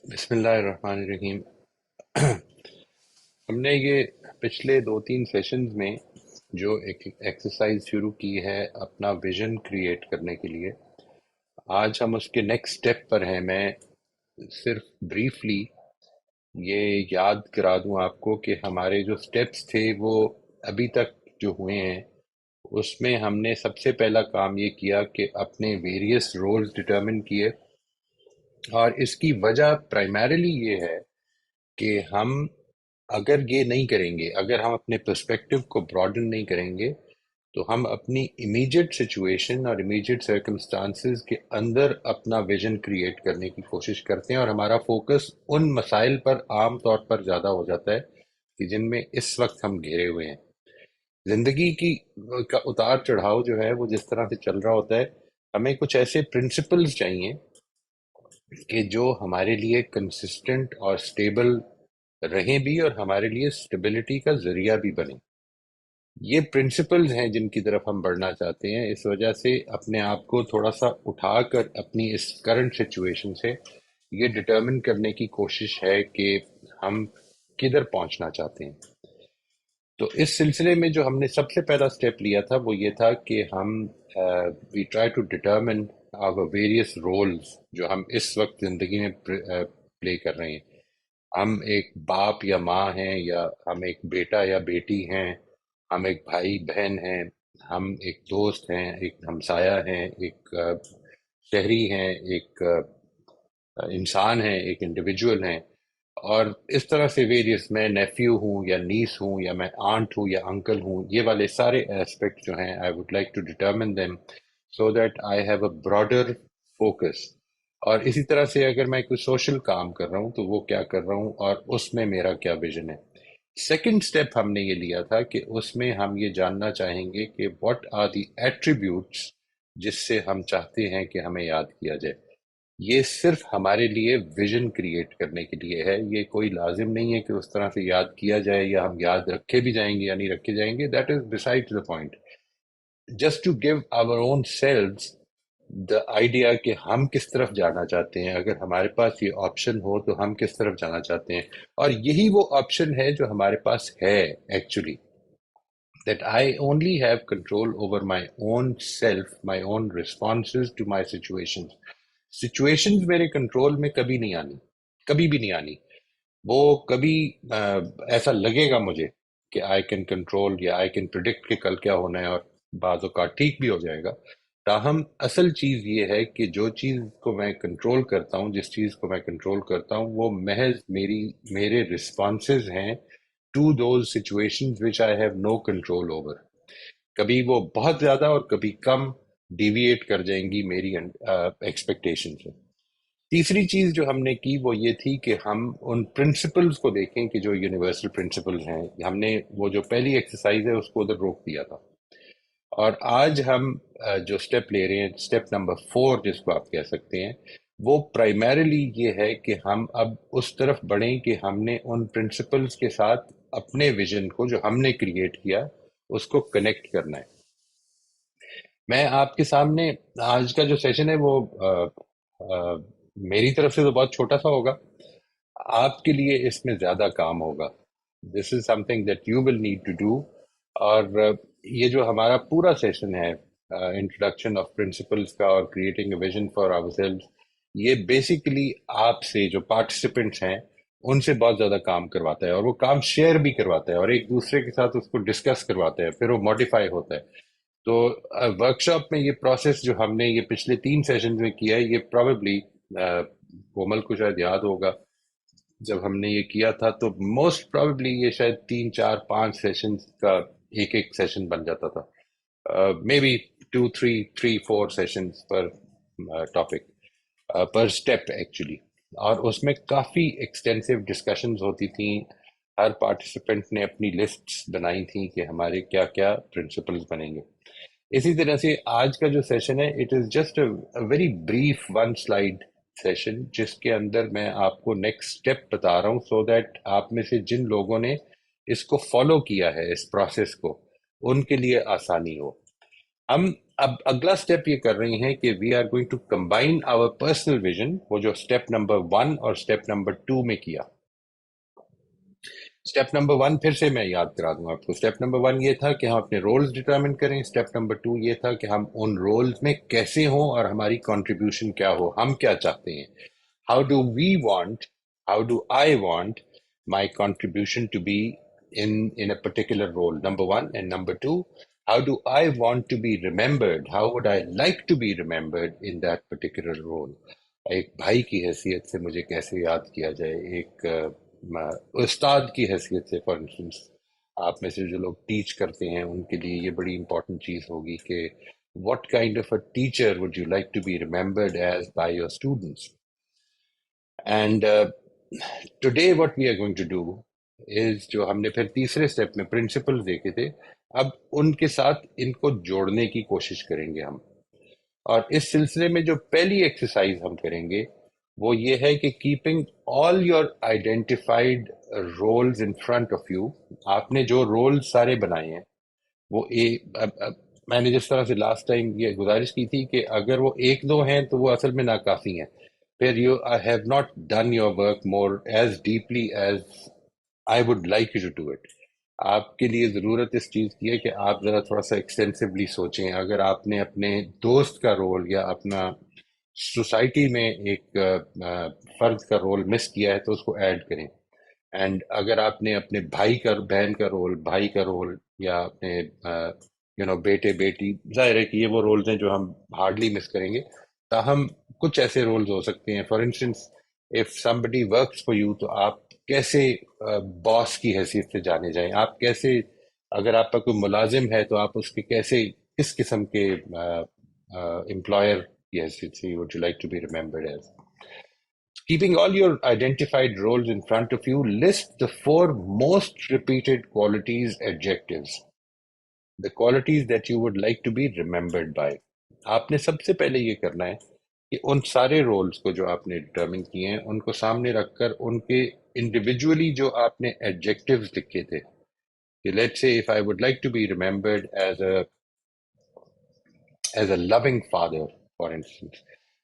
بسم اللہ الرحمن الرحیم۔ ہم نے یہ پچھلے 2-3 سیشنز میں جو ایک ایکسرسائز شروع کی ہے اپنا ویژن کریٹ کرنے کے لیے، آج ہم اس کے نیکسٹ سٹیپ پر ہیں۔ میں صرف بریفلی یہ یاد کرا دوں آپ کو کہ ہمارے جو سٹیپس تھے وہ ابھی تک جو ہوئے ہیں اس میں ہم نے سب سے پہلا کام یہ کیا کہ اپنے ویریس رولز ڈٹرمن کیے، اور اس کی وجہ پرائمریلی یہ ہے کہ ہم اگر یہ نہیں کریں گے، اگر ہم اپنے پرسپیکٹو کو براڈن نہیں کریں گے، تو ہم اپنی امیجیٹ سچویشن اور امیجیٹ سرکمسٹانسز کے اندر اپنا ویژن کریٹ کرنے کی کوشش کرتے ہیں، اور ہمارا فوکس ان مسائل پر عام طور پر زیادہ ہو جاتا ہے کہ جن میں اس وقت ہم گھیرے ہوئے ہیں۔ زندگی کی کا اتار چڑھاؤ جو ہے وہ جس طرح سے چل رہا ہوتا ہے، ہمیں کچھ ایسے پرنسپلز چاہیے کہ جو ہمارے لیے کنسسٹنٹ اور سٹیبل رہیں بھی، اور ہمارے لیے سٹیبلٹی کا ذریعہ بھی بنے۔ یہ پرنسپلز ہیں جن کی طرف ہم بڑھنا چاہتے ہیں۔ اس وجہ سے اپنے آپ کو تھوڑا سا اٹھا کر اپنی اس کرنٹ سچویشن سے یہ ڈٹرمن کرنے کی کوشش ہے کہ ہم کدھر پہنچنا چاہتے ہیں۔ تو اس سلسلے میں جو ہم نے سب سے پہلا سٹیپ لیا تھا وہ یہ تھا کہ ہم we try to determine our various roles جو ہم اس وقت زندگی میں پلے کر رہے ہیں۔ ہم ایک باپ یا ماں ہیں، یا ہم ایک بیٹا یا بیٹی ہیں، ہم ایک بھائی بہن ہیں، ہم ایک دوست ہیں، ایک ہمسایہ ہیں، ایک شہری ہیں، ایک انسان ہیں، ایک انڈیویجول ہیں، اور اس طرح سے ویریس، میں نیفیو ہوں یا نیس ہوں، یا میں آنٹ ہوں یا انکل ہوں، یہ والے سارے ایسپیکٹ جو ہیں I would like to determine them so that I have a broader focus. اور اسی طرح سے اگر میں کوئی سوشل کام کر رہا ہوں تو وہ کیا کر رہا ہوں اور اس میں میرا کیا ویژن ہے۔ سیکنڈ سٹیپ ہم نے یہ لیا تھا کہ اس میں ہم یہ جاننا چاہیں گے کہ واٹ آر دی ایٹریبیوٹس جس سے ہم چاہتے ہیں کہ ہمیں یاد کیا جائے۔ یہ صرف ہمارے لیے ویژن کریٹ کرنے کے لیے ہے، یہ کوئی لازم نہیں ہے کہ اس طرح سے یاد کیا جائے یا ہم یاد رکھے بھی جائیں گے یا نہیں رکھے جائیں گے، that is beside the point. Just to give our own selves the idea کہ ہم کس طرف جانا چاہتے ہیں، اگر ہمارے پاس یہ آپشن ہو تو ہم کس طرف جانا چاہتے ہیں۔ اور یہی وہ آپشن ہے جو ہمارے پاس ہے actually, that I only have control over my own self, my own responses to my situations. Situations میرے کنٹرول میں کبھی نہیں آنی، کبھی بھی نہیں آنی۔ وہ کبھی ایسا لگے گا مجھے کہ آئی کین کنٹرول یا آئی کین پرڈکٹ کہ کل کیا ہونا ہے، اور بعض اوقات ٹھیک بھی ہو جائے گا۔ تاہم اصل چیز یہ ہے کہ جو چیز کو میں کنٹرول کرتا ہوں، جس چیز کو میں کنٹرول کرتا ہوں، وہ محض میرے رسپانسز ہیں to those situations which I have no control over. کبھی وہ بہت زیادہ اور کبھی کم ڈیویٹ کر جائیں گی میری ایکسپیکٹیشن سے۔ تیسری چیز جو ہم نے کی وہ یہ تھی کہ ہم ان پرنسپلز کو دیکھیں کہ جو یونیورسل پرنسپلز ہیں۔ ہم نے وہ جو پہلی ایکسرسائز ہے اس کو ادھر روک دیا تھا، اور آج ہم جو سٹیپ لے رہے ہیں، سٹیپ نمبر 4 جس کو آپ کہہ سکتے ہیں، وہ پرائمریلی یہ ہے کہ ہم اب اس طرف بڑھیں کہ ہم نے ان پرنسپلز کے ساتھ اپنے ویژن کو جو ہم نے کریٹ کیا اس کو کنیکٹ کرنا ہے۔ میں آپ کے سامنے آج کا جو سیشن ہے وہ میری طرف سے تو بہت چھوٹا سا ہوگا، آپ کے لیے اس میں زیادہ کام ہوگا۔ This is something that you will need to do. اور یہ جو ہمارا پورا سیشن ہے انٹروڈکشن آف پرنسپلس کا اور creating a vision for our self, یہ بیسیکلی آپ سے جو پارٹیسپینٹس ہیں ان سے بہت زیادہ کام کرواتا ہے، اور وہ کام شیئر بھی کرواتا ہے، اور ایک دوسرے کے ساتھ اس کو ڈسکس کرواتے ہیں، پھر وہ ماڈیفائی ہوتا ہے۔ تو ورک شاپ میں یہ پروسیس جو ہم نے یہ پچھلے 3 سیشنز میں کیا ہے، یہ پرابیبلی کومل کو شاید یاد ہوگا جب ہم نے یہ کیا تھا تو موسٹ پرابیبلی یہ شاید 3 4 5 سیشنز کا ایک سیشن بن جاتا تھا، مے بی 2 3 3 4 سیشنز پر ٹاپک پر اسٹیپ ایکچولی۔ اور اس میں کافی ایکسٹینسو ڈسکشنز ہوتی تھیں، ہر پارٹیسپینٹ نے اپنی لسٹس بنائی تھیں کہ ہمارے کیا کیا پرنسپلز بنیں گے۔ اسی طرح سے آج کا جو سیشن ہے it is just a very brief 1 slide session, جس کے اندر میں آپ کو نیکسٹ اسٹیپ بتا رہا ہوں سو دیٹ آپ میں سے جن لوگوں نے اس کو فالو کیا ہے، اس پروسیس کو، ان کے لیے آسانی ہو۔ ہم اب اگلا اسٹیپ یہ کر رہی ہیں کہ we are going to combine our personal vision, وہ جو اسٹیپ نمبر 1 اور اسٹیپ نمبر 2 میں کیا. اسٹیپ نمبر 1 پھر سے میں یاد کرا دوں آپ کو. اسٹیپ نمبر 1 یہ تھا کہ ہم اپنے رولز ڈٹرمن کریں. اسٹیپ نمبر 2 یہ تھا کہ ہم ان رولز میں کیسے ہوں اور ہماری کنٹریبیوشن کیا ہو، ہم کیا چاہتے ہیں. How do we want, how do I want my contribution to be in a particular role, number 1. And number 2, how do I want to be remembered, how would I like to be remembered in that particular role. ایک بھائی کی حیثیت سے مجھے کیسے یاد کیا جائے، ایک استاد کی حیثیت سے. فار انسٹنس آپ میں سے جو لوگ ٹیچ کرتے ہیں ان کے لیے یہ بڑی امپورٹنٹ چیز ہوگی کہ what kind of a teacher would you like to be remembered as by your students. And today what we are going to do is جو ہم نے پھر تیسرے سٹیپ میں پرنسپل دیکھے تھے، اب ان کے ساتھ ان کو جوڑنے کی کوشش کریں گے ہم. اور اس سلسلے میں جو پہلی ایکسرسائز ہم کریں گے وہ یہ ہے کہ keeping all your identified roles in front of you. آپ نے جو رول سارے بنائے ہیں وہ میں نے جس طرح سے لاسٹ ٹائم یہ گزارش کی تھی کہ اگر وہ ایک دو ہیں تو وہ اصل میں ناکافی ہیں. پھر you have not done your work more as deeply as I would like you to do it. آپ کے لیے ضرورت اس چیز کی ہے کہ آپ ذرا تھوڑا سا ایکسٹینسولی سوچیں. اگر آپ نے اپنے دوست کا رول یا اپنا سوسائٹی میں ایک فرد کا رول مس کیا ہے تو اس کو ایڈ کریں. اینڈ اگر آپ نے اپنے بھائی کا، بہن کا رول، بھائی کا رول یا اپنے بیٹے بیٹی، ظاہر ہے کہ یہ وہ رولز ہیں جو ہم ہارڈلی مس کریں گے. تاہم کچھ ایسے رولز ہو سکتے ہیں. For instance if somebody works for you تو آپ کیسے باس کی حیثیت سے جانے جائیں، آپ کیسے، اگر آپ کا کوئی ملازم ہے تو آپ اس کے کیسے، کس قسم کے امپلائر کی حیثیت سے would you like to be remembered as. Keeping all your identified roles in front of you, list the 4 most repeated qualities, adjectives, the qualities that you would like to be remembered by. آپ نے سب سے پہلے یہ کرنا ہے کہ ان سارے rules کو جو آپ نے ڈٹرمن کیے ہیں ان کو سامنے رکھ کر ان کے انڈیویجولی جو آپ نے ایڈجیکٹیوز لکھے تھے کہ let's say if I would like to be remembered as a loving father, for instance,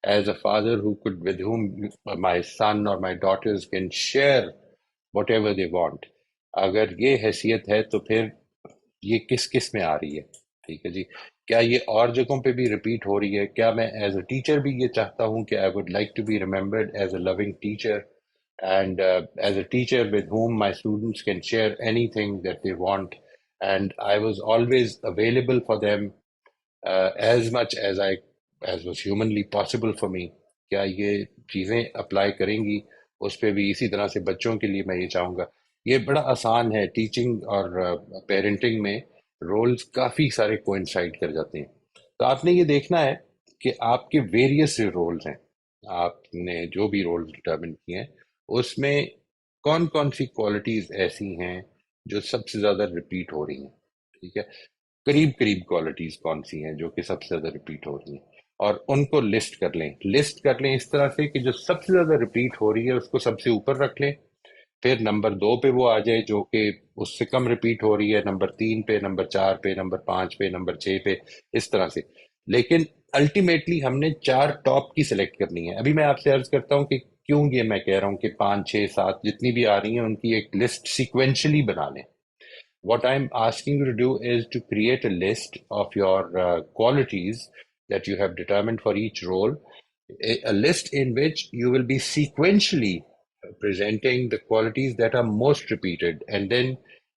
as a father who could, with whom my son or my daughters can share whatever they want. اگر یہ حیثیت ہے تو پھر یہ کس کس میں آ رہی ہے. ٹھیک ہے جی. کیا یہ اور جگہوں پہ بھی ریپیٹ ہو رہی ہے؟ کیا میں ایز اے ٹیچر بھی یہ چاہتا ہوں کہ I would like to be remembered as a loving teacher and as a teacher with whom my students can share anything that they want and I was always available for them as much as was humanly possible for me. کیا یہ چیزیں apply کریں گی اس پہ بھی؟ اسی طرح سے بچوں کے لیے میں یہ چاہوں گا. یہ بڑا آسان ہے. ٹیچنگ اور پیرنٹنگ میں رولز کافی سارے کوئنسائڈ کر جاتے ہیں. تو آپ نے یہ دیکھنا ہے کہ آپ کے ویریس رولز ہیں، آپ نے جو بھی رولز ڈٹرمن کیے ہیں اس میں کون کون سی کوالٹیز ایسی ہیں جو سب سے زیادہ ریپیٹ ہو رہی ہیں. ٹھیک ہے. قریب قریب کوالٹیز کون سی ہیں جو کہ سب سے زیادہ ریپیٹ ہو رہی ہیں، اور ان کو لسٹ کر لیں. لسٹ کر لیں اس طرح سے کہ جو سب سے زیادہ ریپیٹ ہو رہی ہے اس کو سب سے اوپر رکھ لیں. پھر نمبر 2 پہ وہ آ جائے جو کہ اس سے کم ریپیٹ ہو رہی ہے، نمبر 3 پہ، نمبر 4 پہ، نمبر 5 پہ، نمبر 6 پہ، اس طرح سے. لیکن الٹیمیٹلی ہم نے 4 ٹاپ کی سلیکٹ کرنی ہے. ابھی میں آپ سے عرض کرتا ہوں کہ کیوں یہ میں کہہ رہا ہوں کہ 5 6 7 جتنی بھی آ رہی ہیں ان کی ایک لسٹ سیکوینشلی بنا لیں. What I'm asking you to do is to create a list of your qualities that you have determined for each role, a list in which you will be sequentially presenting the qualities that are most repeated, and then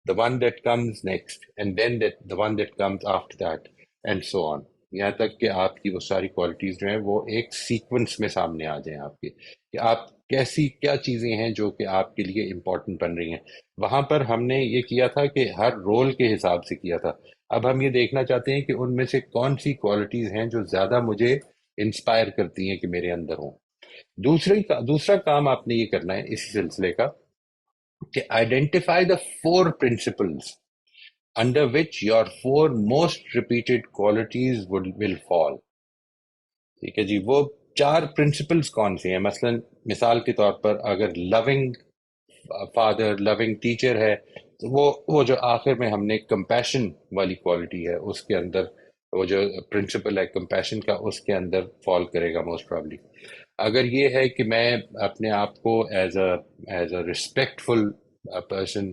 the one that comes next, and then the one that comes after that, and so on. یہاں تک کہ آپ کی وہ ساری qualities جو ہیں وہ ایک سیکوینس میں سامنے آ جائیں آپ کے، کہ آپ کیسی کیا چیزیں ہیں جو کہ آپ کے لیے امپورٹنٹ بن رہی ہیں. وہاں پر ہم نے یہ کیا تھا کہ ہر رول کے حساب سے کیا تھا. اب ہم یہ دیکھنا چاہتے ہیں کہ ان میں سے کون سی کوالٹیز ہیں جو زیادہ مجھے انسپائر کرتی ہیں کہ میرے اندر ہوں. دوسرا کام آپ نے یہ کرنا ہے اسی سلسلے کا کہ identify the 4 principles under which your 4 most repeated qualities will fall. ٹھیک ہے جی. وہ 4 پرنسپلز کون سے ہیں؟ مثلا مثال کے طور پر اگر لونگ فادر، لونگ ٹیچر ہے تو وہ جو آخر میں ہم نے کمپیشن والی کوالٹی ہے اس کے اندر وہ جو پرنسپل ہے کمپیشن کا اس کے اندر فال کرے گا موسٹ پرابلی. اگر یہ ہے کہ میں اپنے آپ کو as a respectful person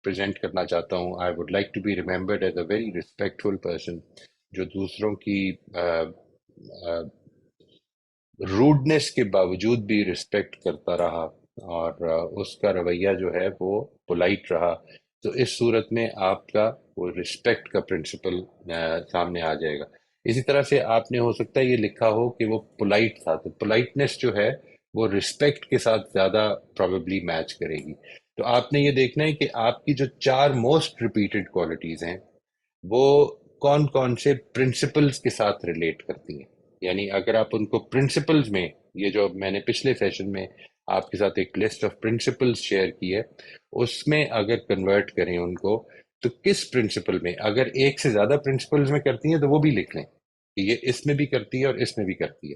present کرنا چاہتا ہوں، I would like to be remembered as a very respectful person جو دوسروں کی روڈنس کے باوجود بھی رسپیکٹ کرتا رہا، اور اس کا رویہ جو ہے وہ پولائٹ رہا. تو اس صورت میں آپ کا وہ رسپیکٹ کا پرنسپل سامنے آ جائے گا. اسی طرح سے آپ نے ہو سکتا ہے یہ لکھا ہو کہ وہ پولائٹ تھا، تو پولائٹنس جو ہے وہ رسپیکٹ کے ساتھ زیادہ پروبیبلی میچ کرے گی. تو آپ نے یہ دیکھنا ہے کہ آپ کی جو چار موسٹ ریپیٹڈ کوالٹیز ہیں وہ کون کون سے پرنسپلز کے ساتھ ریلیٹ کرتی ہیں. یعنی اگر آپ ان کو پرنسپلز میں، یہ جو میں نے پچھلے سیشن میں آپ کے ساتھ ایک لسٹ آف پرنسپلز شیئر کی ہے، اس میں اگر کنورٹ کریں ان کو، تو کس پرنسپل میں اگر ایک سے زیادہ پرنسپلز میں کرتی ہیں تو وہ بھی لکھ لیں کہ یہ اس میں بھی کرتی ہے اور اس میں بھی کرتی ہے.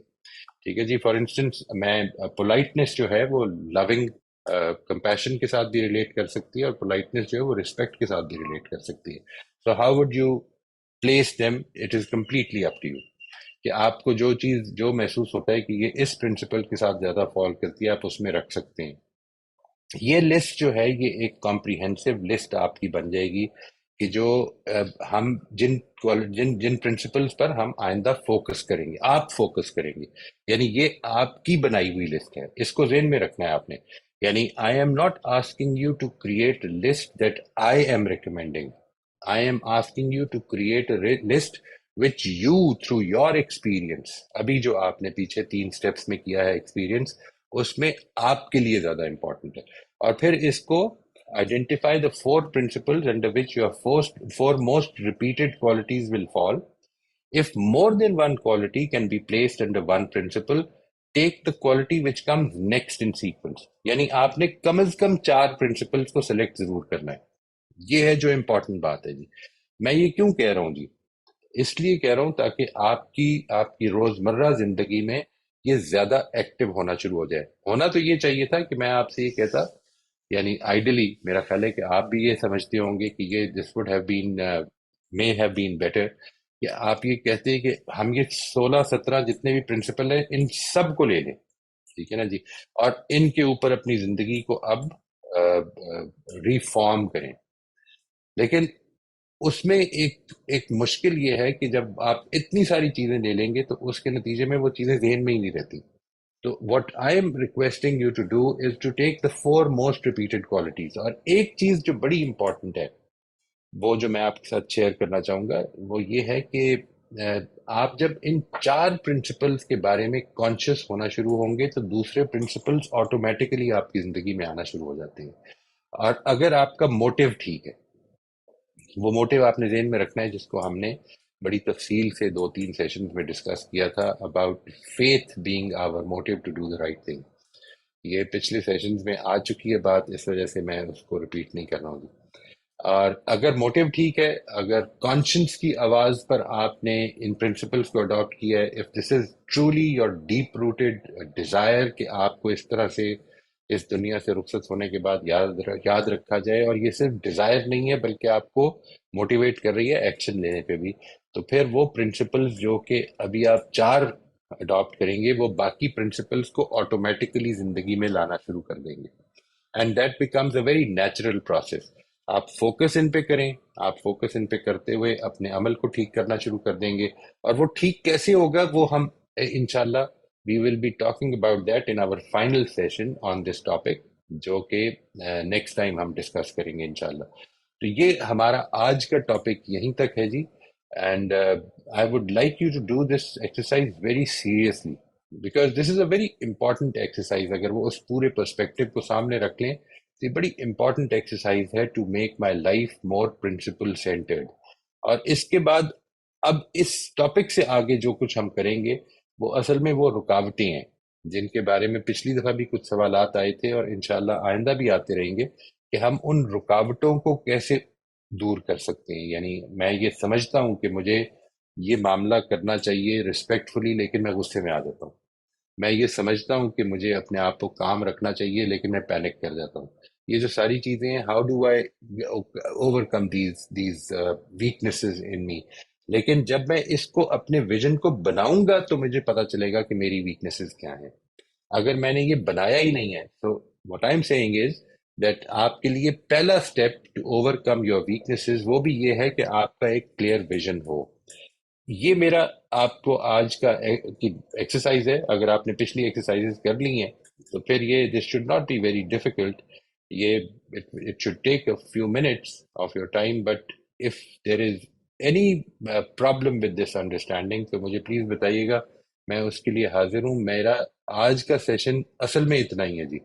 ٹھیک ہے جی. فار انسٹنس میں پولائٹنس جو ہے وہ لونگ کمپیشن کے ساتھ بھی ریلیٹ کر سکتی ہے، اور پولائٹنس جو ہے وہ رسپیکٹ کے ساتھ بھی ریلیٹ کر سکتی ہے. So how would you place them? It is completely up to you کہ آپ کو جو چیز جو محسوس ہوتا ہے کہ یہ اس پرنسپل کے ساتھ زیادہ فال کرتی ہے آپ اس میں رکھ سکتے ہیں. یہ لسٹ جو ہے یہ ایک کمپریہنسو لسٹ آپ کی بن جائے گی کہ جو ہم جن پرنسپلز پر ہم آئندہ فوکس کریں گے، آپ فوکس کریں گے. یعنی یہ آپ کی بنائی ہوئی لسٹ ہے، اس کو ذہن میں رکھنا ہے آپ نے. یعنی I am not asking you to create list that I am recommending. I am asking you to create a list which you through your experience, ابھی جو آپ نے پیچھے 3 اسٹیپس میں کیا ہے ایکسپیرئنس، اس میں آپ کے لیے زیادہ امپورٹنٹ ہے. اور پھر اس کو identify the four principles under which your four most repeated qualities will fall. If more than one quality can be placed under one principle, take the quality which comes next in sequence. یعنی آپ نے کم از کم 4 principles کو select ضرور کرنا ہے. یہ ہے جو امپورٹنٹ بات ہے جی. میں یہ کیوں کہہ رہا ہوں جی؟ اس لیے کہہ رہا ہوں تاکہ آپ کی روزمرہ زندگی میں یہ زیادہ ایکٹیو ہونا شروع ہو جائے. ہونا تو یہ چاہیے تھا کہ میں آپ سے یہ کہتا، یعنی آئیڈلی میرا خیال ہے کہ آپ بھی یہ سمجھتے ہوں گے کہ یہ this would have been may have been better, کہ آپ یہ کہتے ہیں کہ ہم یہ 16-17 جتنے بھی پرنسپل ہیں ان سب کو لے لیں. ٹھیک ہے نا جی. اور ان کے اوپر اپنی زندگی کو اب ریفارم کریں. لیکن اس میں ایک مشکل یہ ہے کہ جب آپ اتنی ساری چیزیں لے لیں گے تو اس کے نتیجے میں وہ چیزیں ذہن میں ہی نہیں رہتی. تو what I am requesting you to do is to take the 4 most repeated qualities. اور ایک چیز جو بڑی امپورٹنٹ ہے وہ جو میں آپ کے ساتھ شیئر کرنا چاہوں گا وہ یہ ہے کہ آپ جب ان 4 پرنسپلز کے بارے میں کانشیس ہونا شروع ہوں گے تو دوسرے پرنسپلز آٹومیٹیکلی آپ کی زندگی میں آنا شروع ہو جاتے ہیں. اور اگر آپ کا موٹیو ٹھیک ہے، وہ موٹیو آپ نے ذہن میں رکھنا ہے جس کو ہم نے بڑی تفصیل سے 2-3 سیشنز میں ڈسکس کیا تھا، about faith being our motive to do the right thing. یہ پچھلے سیشنز میں آ چکی ہے بات، اس وجہ سے میں اس کو ریپیٹ نہیں کر رہا ہوں. اور اگر موٹیو ٹھیک ہے، اگر کانشنس کی آواز پر آپ نے ان پرنسپلز کو اڈاپٹ کیا ہے، if this is truly your deep rooted desire کہ آپ کو اس طرح سے اس دنیا سے رخصت ہونے کے بعد یاد رکھا جائے، اور یہ صرف ڈیزائر نہیں ہے بلکہ آپ کو موٹیویٹ کر رہی ہے ایکشن لینے پہ بھی، تو پھر وہ پرنسپلز جو کہ ابھی آپ 4 اڈاپٹ کریں گے وہ باقی پرنسپلز کو آٹومیٹیکلی زندگی میں لانا شروع کر دیں گے. And that becomes a very natural process. آپ فوکس ان پہ کریں، آپ فوکس ان پہ کرتے ہوئے اپنے عمل کو ٹھیک کرنا شروع کر دیں گے. اور وہ ٹھیک کیسے ہوگا وہ ہم انشاءاللہ we will be talking about that in our final session on this topic، جو کہ نیکسٹ ٹائم ہم ڈسکس کریں گے انشاءاللہ. تو یہ ہمارا آج کا ٹاپک یہیں تک ہے جی. And I would like you to do this exercise very seriously because this is a very important exercise. اگر وہ اس پورے پرسپیکٹو کو سامنے رکھ لیں تو یہ بڑی امپورٹنٹ ایکسرسائز ہے to make my life more principle centered. اور اس کے بعد اب اس ٹاپک سے آگے جو کچھ ہم کریں گے وہ اصل میں وہ رکاوٹیں ہیں جن کے بارے میں پچھلی دفعہ بھی کچھ سوالات آئے تھے اور انشاءاللہ آئندہ بھی آتے رہیں گے کہ ہم ان رکاوٹوں کو کیسے دور کر سکتے ہیں. یعنی میں یہ سمجھتا ہوں کہ مجھے یہ معاملہ کرنا چاہیے ریسپیکٹفلی لیکن میں غصے میں آ جاتا ہوں. میں یہ سمجھتا ہوں کہ مجھے اپنے آپ کو کام رکھنا چاہیے لیکن میں پینک کر جاتا ہوں. یہ جو ساری چیزیں ہیں، how do I overcome these weaknesses in me. لیکن جب میں اس کو اپنے ویژن کو بناؤں گا تو مجھے پتا چلے گا کہ میری ویکنیسز کیا ہیں. اگر میں نے یہ بنایا ہی نہیں ہے تو what I am seeing is that آپ کے لیے پہلا step to overcome your weaknesses وہ بھی یہ ہے کہ آپ کا ایک کلیئر ویژن ہو. یہ میرا آپ کو آج کا ایکسرسائز ہے. اگر آپ نے پچھلی ایکسرسائز کر لی ہیں تو پھر یہ this should not be very difficult. یہ it should take a few minutes of your time. But if there is any problem with this understanding تو مجھے پلیز بتائیے گا. میں اس کے لیے حاضر ہوں. میرا آج کا سیشن اصل میں اتنا ہی ہے جی.